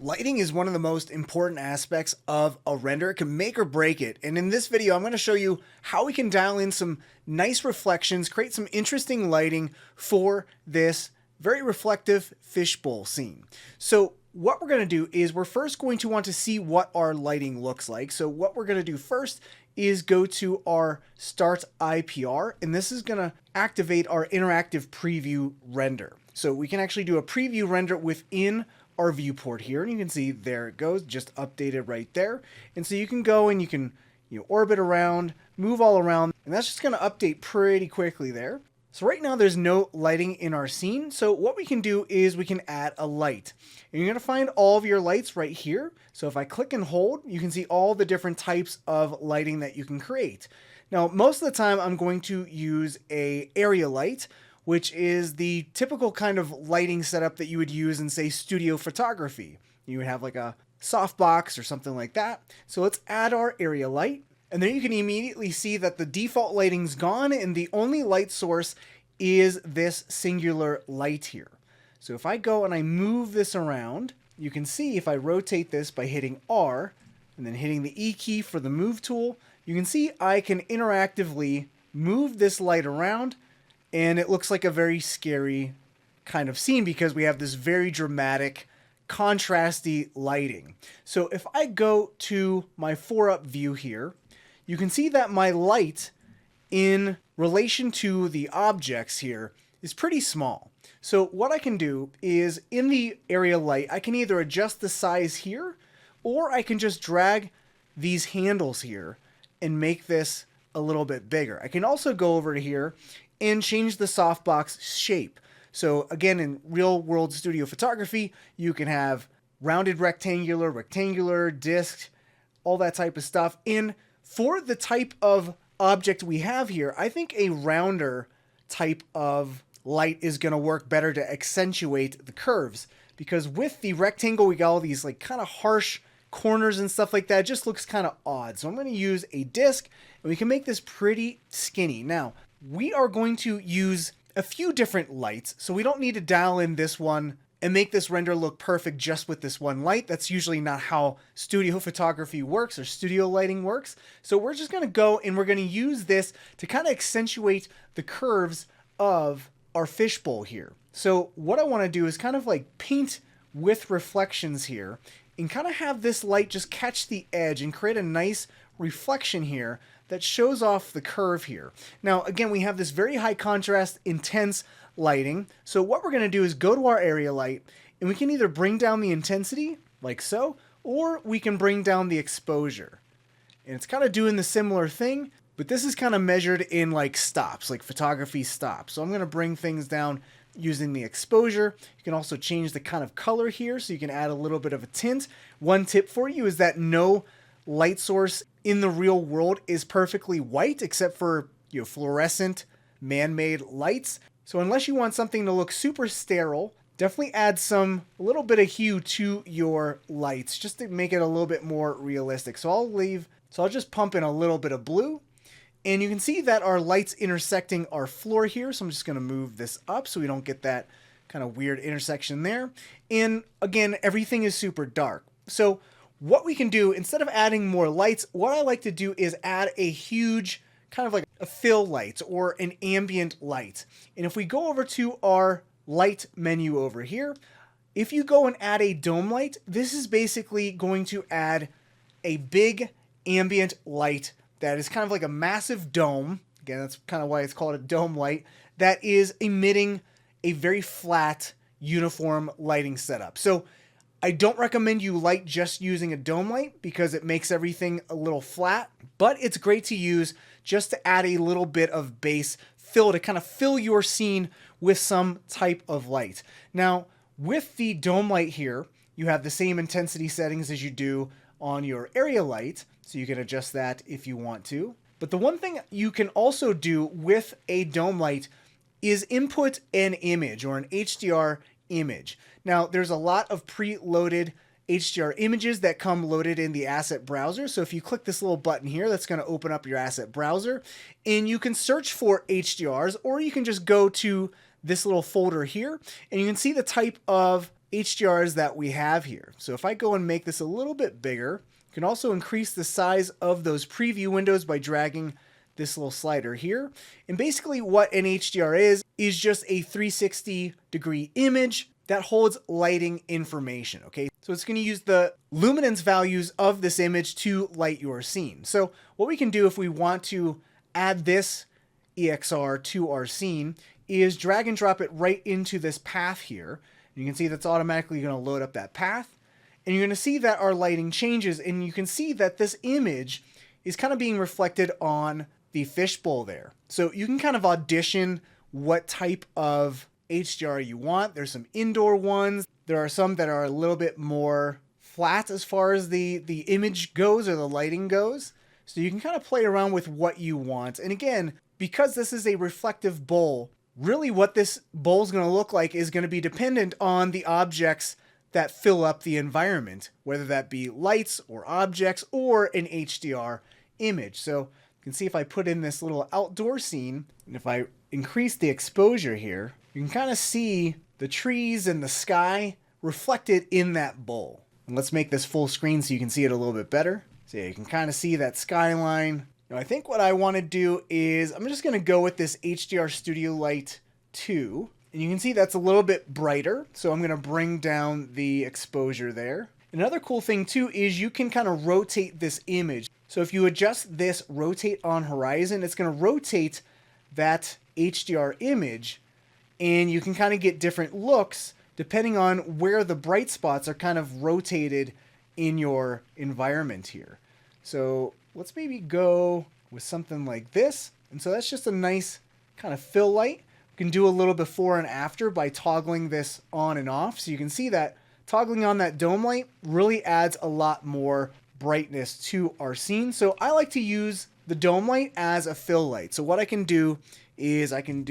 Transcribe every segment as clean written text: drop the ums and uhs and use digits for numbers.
Lighting is one of the most important aspects of a render. It can make or break it. And in this video, I'm going to show you how we can dial in some nice reflections, create some interesting lighting for this very reflective fishbowl scene. So what we're going to do is we're first going to want to see what our lighting looks like. So what we're going to do first is go to our Start IPR, and this is going to activate our interactive preview render. So we can actually do a preview render within our viewport here, and you can see there it goes, just updated right there. And so you can go and you can orbit around, move all around, and that's just going to update pretty quickly there. So right now there's no lighting in our scene, so what we can do is we can add a light. And you're going to find all of your lights right here. So if I click and hold, you can see all the different types of lighting that you can create. Now most of the time I'm going to use a area light, which is the typical kind of lighting setup that you would use in, say, studio photography. You would have like a softbox or something like that. So let's add our area light. And then you can immediately see that the default lighting's gone and the only light source is this singular light here. So if I go and I move this around, you can see if I rotate this by hitting R and then hitting the E key for the move tool, you can see I can interactively move this light around, and it looks like a very scary kind of scene because we have this very dramatic, contrasty lighting. So if I go to my 4-up view here, you can see that my light in relation to the objects here is pretty small. So what I can do is in the area light, I can either adjust the size here, or I can just drag these handles here and make this a little bit bigger. I can also go over to here and change the softbox shape. So again, in real world studio photography, you can have rounded rectangular, disc, all that type of stuff. And for the type of object we have here, I think a rounder type of light is going to work better to accentuate the curves, because with the rectangle we got all these like kind of harsh corners and stuff like that. It just looks kind of odd. So I'm going to use a disc and we can make this pretty skinny. Now we are going to use a few different lights, so we don't need to dial in this one and make this render look perfect just with this one light. That's usually not how studio photography works or studio lighting works. So we're just going to go and we're going to use this to kind of accentuate the curves of our fishbowl here. So what I want to do is kind of like paint with reflections here and kind of have this light just catch the edge and create a nice reflection here that shows off the curve here. Now again, we have this very high contrast, intense lighting. So what we're going to do is go to our area light and we can either bring down the intensity like so, or we can bring down the exposure. And it's kind of doing the similar thing, but this is kind of measured in like stops, like photography stops. So I'm going to bring things down using the exposure. You can also change the kind of color here, so you can add a little bit of a tint. One tip for you is that no light source in the real world is perfectly white, except for fluorescent man-made lights. So unless you want something to look super sterile, definitely add a little bit of hue to your lights just to make it a little bit more realistic. So I'll just pump in a little bit of blue. And you can see that our light's intersecting our floor here. So I'm just going to move this up so we don't get that kind of weird intersection there. And again, everything is super dark. So what we can do, instead of adding more lights, what I like to do is add a huge kind of like a fill light or an ambient light. And if we go over to our light menu over here, if you go and add a dome light, this is basically going to add a big ambient light that is kind of like a massive dome. Again, that's kind of why it's called a dome light, that is emitting a very flat, uniform lighting setup. So I don't recommend you light just using a dome light because it makes everything a little flat, but it's great to use just to add a little bit of base fill to kind of fill your scene with some type of light. Now, with the dome light here, you have the same intensity settings as you do on your area light, so you can adjust that if you want to. But the one thing you can also do with a dome light is input an image or an HDR image. Now, there's a lot of preloaded HDR images that come loaded in the asset browser. So if you click this little button here, that's going to open up your asset browser, and you can search for HDRs, or you can just go to this little folder here and you can see the type of HDRs that we have here. So if I go and make this a little bit bigger, you can also increase the size of those preview windows by dragging this little slider here. And basically what an HDR is just a 360-degree image that holds lighting information, okay? So it's going to use the luminance values of this image to light your scene. So what we can do if we want to add this EXR to our scene is drag and drop it right into this path here. You can see that's automatically going to load up that path. And you're going to see that our lighting changes, and you can see that this image is kind of being reflected on the fishbowl there. So you can kind of audition what type of HDR you want. There's some indoor ones. There are some that are a little bit more flat as far as the image goes or the lighting goes. So you can kind of play around with what you want. And again, because this is a reflective bowl, really what this bowl is going to look like is going to be dependent on the objects that fill up the environment, whether that be lights or objects or an HDR image. So you can see if I put in this little outdoor scene, and if I increase the exposure here, you can kind of see the trees and the sky reflected in that bowl. And let's make this full screen so you can see it a little bit better. So yeah, you can kind of see that skyline. Now I think what I want to do is I'm just going to go with this HDR Studio Light 2. And you can see that's a little bit brighter. So I'm going to bring down the exposure there. Another cool thing too is you can kind of rotate this image. So if you adjust this rotate on horizon, it's going to rotate that HDR image, and you can kind of get different looks depending on where the bright spots are kind of rotated in your environment here. So let's maybe go with something like this. And so that's just a nice kind of fill light. You can do a little before and after by toggling this on and off. So you can see that toggling on that dome light really adds a lot more brightness to our scene. So I like to use the dome light as a fill light. So what I can do is I can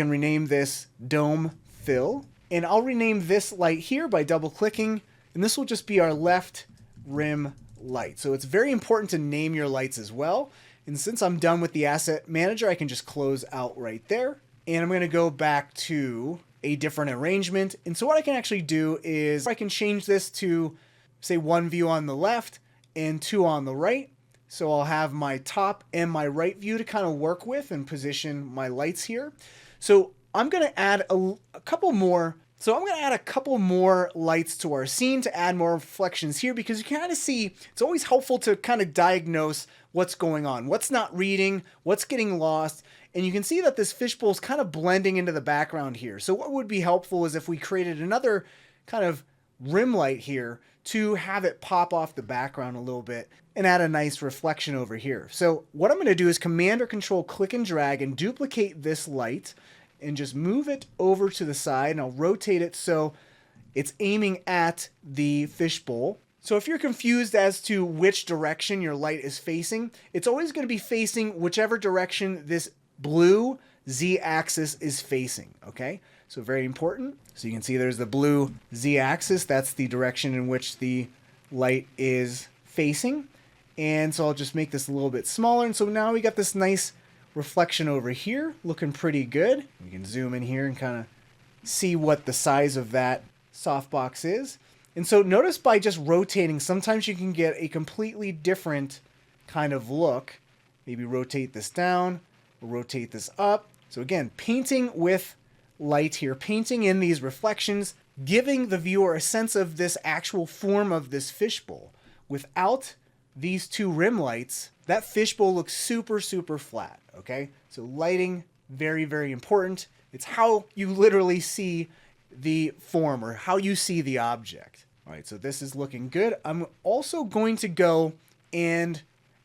rename this dome fill, and I'll rename this light here by double clicking, and this will just be our left rim light. So it's very important to name your lights as well. And since I'm done with the asset manager, I can just close out right there. And I'm going to go back to a different arrangement. And so what I can actually do is I can change this to say one view on the left and two on the right. So I'll have my top and my right view to kind of work with and position my lights here. So I'm going to add a couple more. So I'm going to add a couple more lights to our scene to add more reflections here, because you can kind of see it's always helpful to kind of diagnose what's going on, what's not reading, what's getting lost. And you can see that this fishbowl is kind of blending into the background here. So what would be helpful is if we created another kind of rim light here to have it pop off the background a little bit and add a nice reflection over here. So what I'm going to do is Command or Control click and drag and duplicate this light and just move it over to the side, and I'll rotate it so it's aiming at the fishbowl. So if you're confused as to which direction your light is facing, it's always going to be facing whichever direction this blue Z-axis is facing, okay? So very important. So you can see there's the blue Z-axis. That's the direction in which the light is facing. And so I'll just make this a little bit smaller. And so now we got this nice reflection over here, looking pretty good. You can zoom in here and kind of see what the size of that softbox is. And so notice by just rotating, sometimes you can get a completely different kind of look. Maybe rotate this down, or rotate this up. So again, painting with light here, painting in these reflections, giving the viewer a sense of this actual form of this fishbowl. Without these two rim lights, that fishbowl looks super, super flat, okay? So lighting, very, very important. It's how you literally see the form or how you see the object. All right, so this is looking good. I'm also going to go and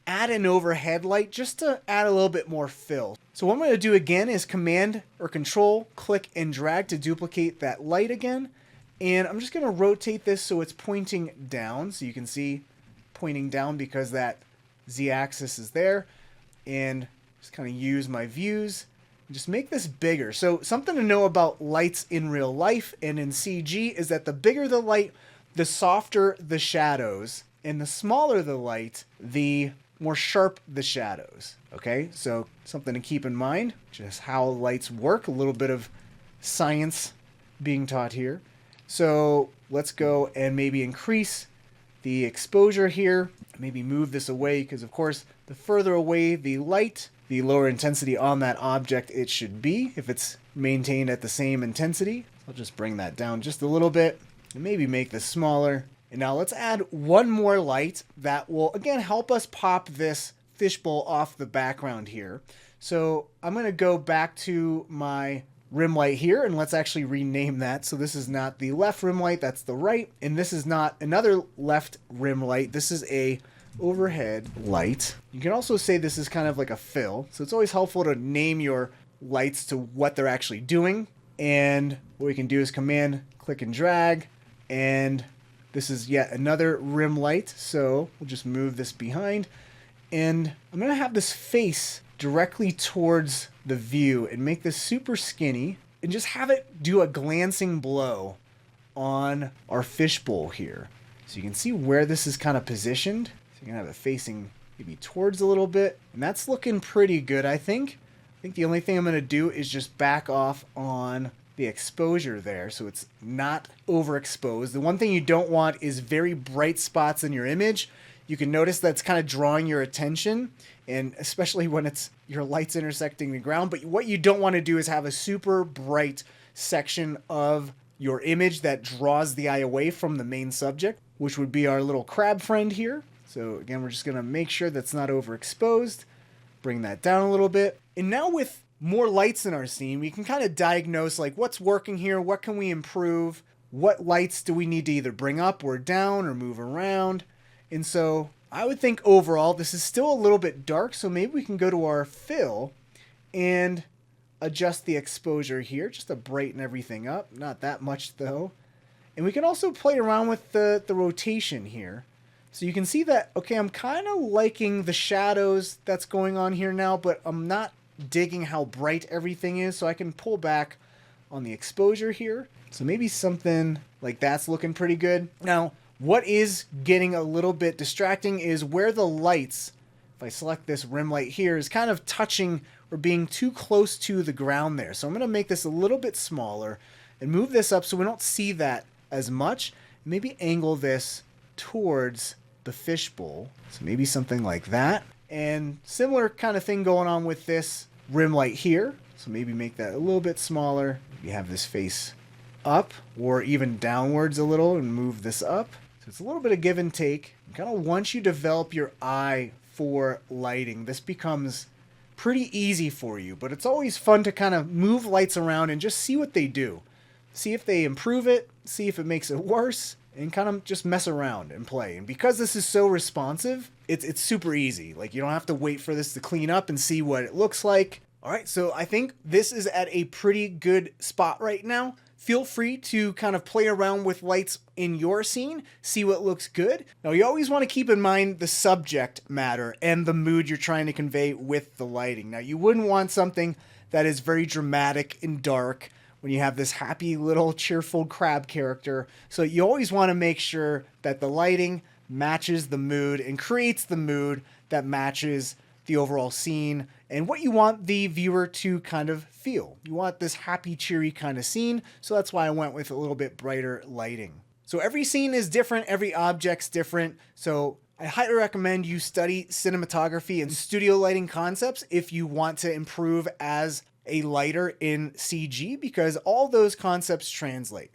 add an overhead light just to add a little bit more fill. So what I'm going to do again is Command or Control, click and drag to duplicate that light again. And I'm just going to rotate this so it's pointing down. So you can see pointing down because that Z-axis is there. And just kind of use my views and just make this bigger. So something to know about lights in real life and in CG is that the bigger the light, the softer the shadows, and the smaller the light, the more sharp the shadows. Okay, so something to keep in mind, just how lights work, a little bit of science being taught here. So let's go and maybe increase the exposure here. Maybe move this away because, of course, the further away the light, the lower intensity on that object it should be if it's maintained at the same intensity. I'll just bring that down just a little bit and maybe make this smaller. And now let's add one more light that will, again, help us pop this fishbowl off the background here. So I'm going to go back to my rim light here, and let's actually rename that. So this is not the left rim light, that's the right. And this is not another left rim light. This is a overhead light. You can also say this is kind of like a fill. So it's always helpful to name your lights to what they're actually doing. And what we can do is command, click and drag. And this is yet another rim light. So we'll just move this behind. And I'm going to have this face directly towards the view and make this super skinny and just have it do a glancing blow on our fishbowl here. So you can see where this is kind of positioned. So you can have it facing maybe towards a little bit. And that's looking pretty good, I think. I think the only thing I'm going to do is just back off on the exposure there so it's not overexposed. The one thing you don't want is very bright spots in your image. You can notice that's kind of drawing your attention, and especially when it's your light's intersecting the ground. But what you don't want to do is have a super bright section of your image that draws the eye away from the main subject, which would be our little crab friend here. So again, we're just going to make sure that's not overexposed. Bring that down a little bit. And now with more lights in our scene, we can kind of diagnose like what's working here, what can we improve, what lights do we need to either bring up or down or move around. And so I would think overall this is still a little bit dark, so maybe we can go to our fill and adjust the exposure here just to brighten everything up. Not that much though. And we can also play around with the rotation here. So you can see that, okay, I'm kind of liking the shadows that's going on here now, but I'm not digging how bright everything is, so I can pull back on the exposure here. So maybe something like that's looking pretty good. Now, what is getting a little bit distracting is where the lights, if I select this rim light here, is kind of touching or being too close to the ground there. So I'm going to make this a little bit smaller and move this up so we don't see that as much. Maybe angle this towards the fishbowl. So maybe something like that. And similar kind of thing going on with this rim light here. So maybe make that a little bit smaller. You have this face up or even downwards a little and move this up. So it's a little bit of give and take. Kind of once you develop your eye for lighting, this becomes pretty easy for you, but it's always fun to kind of move lights around and just see what they do. See if they improve it, see if it makes it worse, and kind of just mess around and play. And because this is so responsive, it's super easy. Like, you don't have to wait for this to clean up and see what it looks like. All right, so I think this is at a pretty good spot right now. Feel free to kind of play around with lights in your scene, see what looks good. Now, you always want to keep in mind the subject matter and the mood you're trying to convey with the lighting. Now, you wouldn't want something that is very dramatic and dark when you have this happy little cheerful crab character. So you always want to make sure that the lighting matches the mood and creates the mood that matches the overall scene and what you want the viewer to kind of feel. You want this happy, cheery kind of scene, so that's why I went with a little bit brighter lighting. So every scene is different, every object's different, so I highly recommend you study cinematography and studio lighting concepts if you want to improve as a lighter in CG, because all those concepts translate.